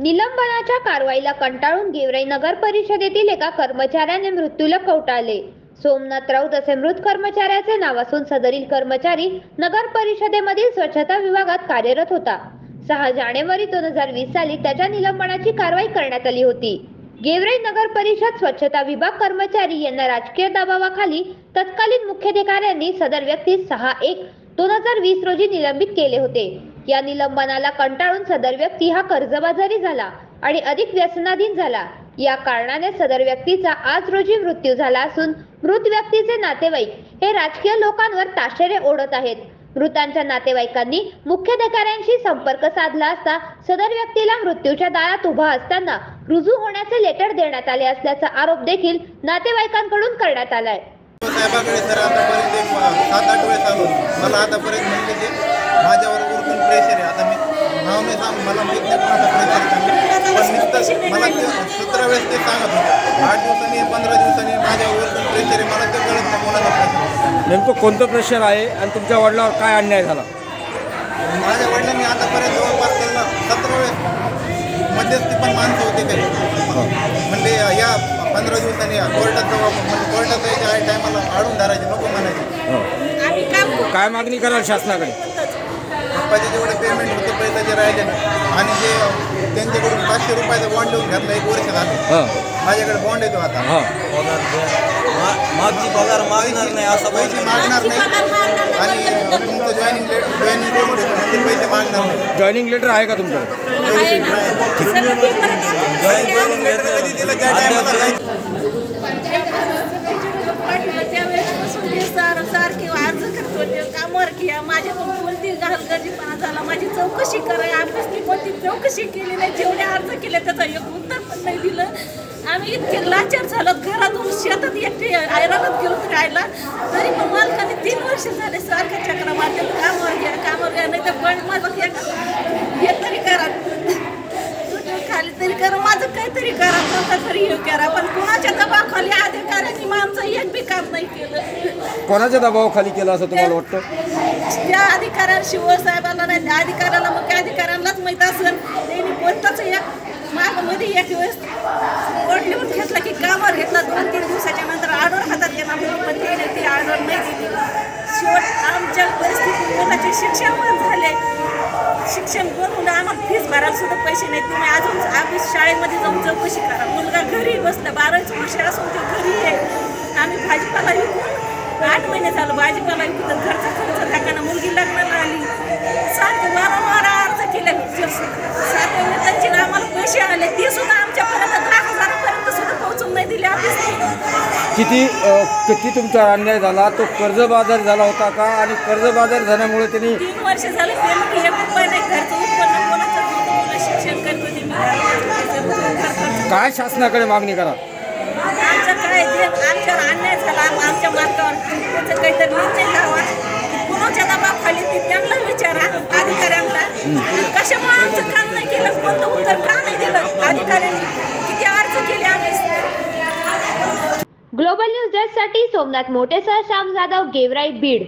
निलंबनाच्या कारवाईला कंटाळून गेवराई नगर परिषदेतील एका कर्मचाऱ्याने मृत्यूला कवटाळले. सोमनाथ राऊत असे मृत कर्मचाऱ्याचे नाव असून सदरील कर्मचारी नगर परिषदेमधील स्वच्छता विभागात कार्यरत होता. 6 जानेवारी 2020 साली त्याच्या निलंबनाची कारवाई करण्यात आली होती. गेवराई नगर परिषद स्वच्छता विभाग कर्मचारी यांना राजकीय दबावाखाली तत्कालीन मुख्याधिकाऱ्यांनी सदर व्यक्ती 6/1/2020 रोजी निलंबित केले होते. या निलंबनाला कंटाळून सदर व्यक्ती हा कर्जबाजारी झाला आणि अधिक व्यसनाधीन झाला. या कारणाने सदर व्यक्तीचा आज रोजी मृत्यू झाला असून मृत व्यक्तीचे नातेवाईक हे राजकीय लोकांवर ताशेरे ओढत आहेत. मृतांच्या नातेवाईकांनी मुख्याधिकाऱ्यांशी संपर्क साधला असता सदर व्यक्तीला मृत्यूच्या दारात उभा असताना रुजू होण्याचे लेटर देण्यात आले असल्याचा आरोप देखील नातेवाईकांकडून करण्यात आलाय. साहेबाकडे सर आतापर्यंत 7-8 वेळेस आलो. मला आतापर्यंत म्हणजे ते माझ्यावर वरतून प्रेशर आहे. आता मी नाव नाही सांग, मला माहीत नाही कोणाचा प्रेशर आहे, पण मला ते 17 वेळेस ते सांगत होते. 8 दिवसांनी 15 दिवसांनी माझ्यावर वरतून प्रेशर आहे. मला ते कळत नाही कोणाचा प्रेशर. नेमकं कोणतं प्रेशर आहे आणि तुमच्या वडिलांवर काय अन्याय झाला? माझ्या वडिलांनी आतापर्यंत जवळपास त्यांना 17 वेळेस मध्यस्थी पण माणसं होते काही म्हणजे या 15 दिवसांनी कोर्टात कोर्टात यायच्या टायमाला आडून धरायचे, नको म्हणायचे. काय मागणी कराल शासनाकडे? पप्पाचे जेवढे पेमेंट होते पैसे जे राहिले ना, आणि जे त्यांच्याकडून 500 रुपयाचा बॉन्ड देऊन घातला 1 वर्ष झालं. माझ्याकडे बॉन्ड येतो आता. मागची पगार मागणार नाही असं पैसे मागणार नाही आणि तुमचं जॉईनिंग पैसे मागणार नाही. जॉईनिंग लेटर आहे का तुमच्याकडे? जॉईनिंग लेटर कधी दिलं त्या टायमाला सारखे अर्ज करतो कामावर घ्या. माझ्याकडून कोणती हलगर्जीपणा झाला, माझी चौकशी करा. आम्ही कोणती चौकशी केली नाही. जेवढे अर्ज केले त्याचं एक उत्तर पण नाही दिलं. आम्ही इतके लाचार झालो, घरातून शेतात एकटे आयरानात गेलो राहायला, तरी पण मालकाने 3 वर्ष झाले सारखं चक्र मारते. कामावर घ्या नाही तर पण माझं हे तरी करा, खाली तरी करा, माझं काहीतरी करा, कोणतं तरी हे करा. पण कोणाच्या दबावाखाली अधिकाऱ्यांनी आमचं एक बी काम नाही केलं. कोणाच्या दबावाखाली केलं असं तुम्हाला वाटतं? त्या अधिकाऱ्याला, शिवसाहेबाला नाही, त्या अधिकाऱ्याला, मुख्य अधिकाऱ्यांनाच माहीत असेल. त्यांनी कोणतंच एक मागमध्ये एक वेळेस कोर्ट लिहून घेतला की कामावर घेतला. 2-3 दिवसाच्या नंतर ऑर्डर हातात घेणार, पण त्याने ती ऑर्डर नाही दिली. शेवट आमच्या परिस्थिती मुलाचे शिक्षण पण झाले. शिक्षण करून आम्हाला फीस भरायला सुद्धा पैसे नाही. तुम्ही अजून आम्ही शाळेमध्ये जाऊन चौकशी करा. मुलगा घरी बसला, 12 वर्ष असून ते घरी आहे. आम्ही भाजीपाला विकून 8 महिने झालं भाजीपाला विकून घरचा खर्च टाकाना. मुलगी लग्नाला आली, सारखे वारंवार अर्ज केले. 7 वेतनचे आम्हाला पैसे आले, ते सुद्धा आमच्यापर्यंत 10,000 पर्यंत सुद्धा पोहोचून नाही दिले. किती तुमचा अन्याय झाला? तो कर्जबाजारी झाला होता का? आणि कर्जबाजारी झाल्यामुळे त्यांनी 3 वर्ष झाले पेमेंट 1 रुपया नाही. घरचं उत्पन्न कोणाचं नव्हतं. मुलं शिक्षण करत होते. मी काय शासनाकडे मागणी करा? आमचं काय जे आमच्यावर अन्याय झाला, आमच्या मार्गावर त्याचं काहीतरी निर्णय लावा. कोणाच्या दबावाखाली ते त्यांना विचारा, अधिकाऱ्यांना. कशामुळे आमचं काम नाही केलं, कोणतं उत्तर का नाही दिलं अधिकाऱ्यांनी? किती अर्ज केले आम्ही. ग्लोबल न्यूज डेस्कसाठी सोमनाथ मोटेसह श्याम जाधव, गेवराई, बीड.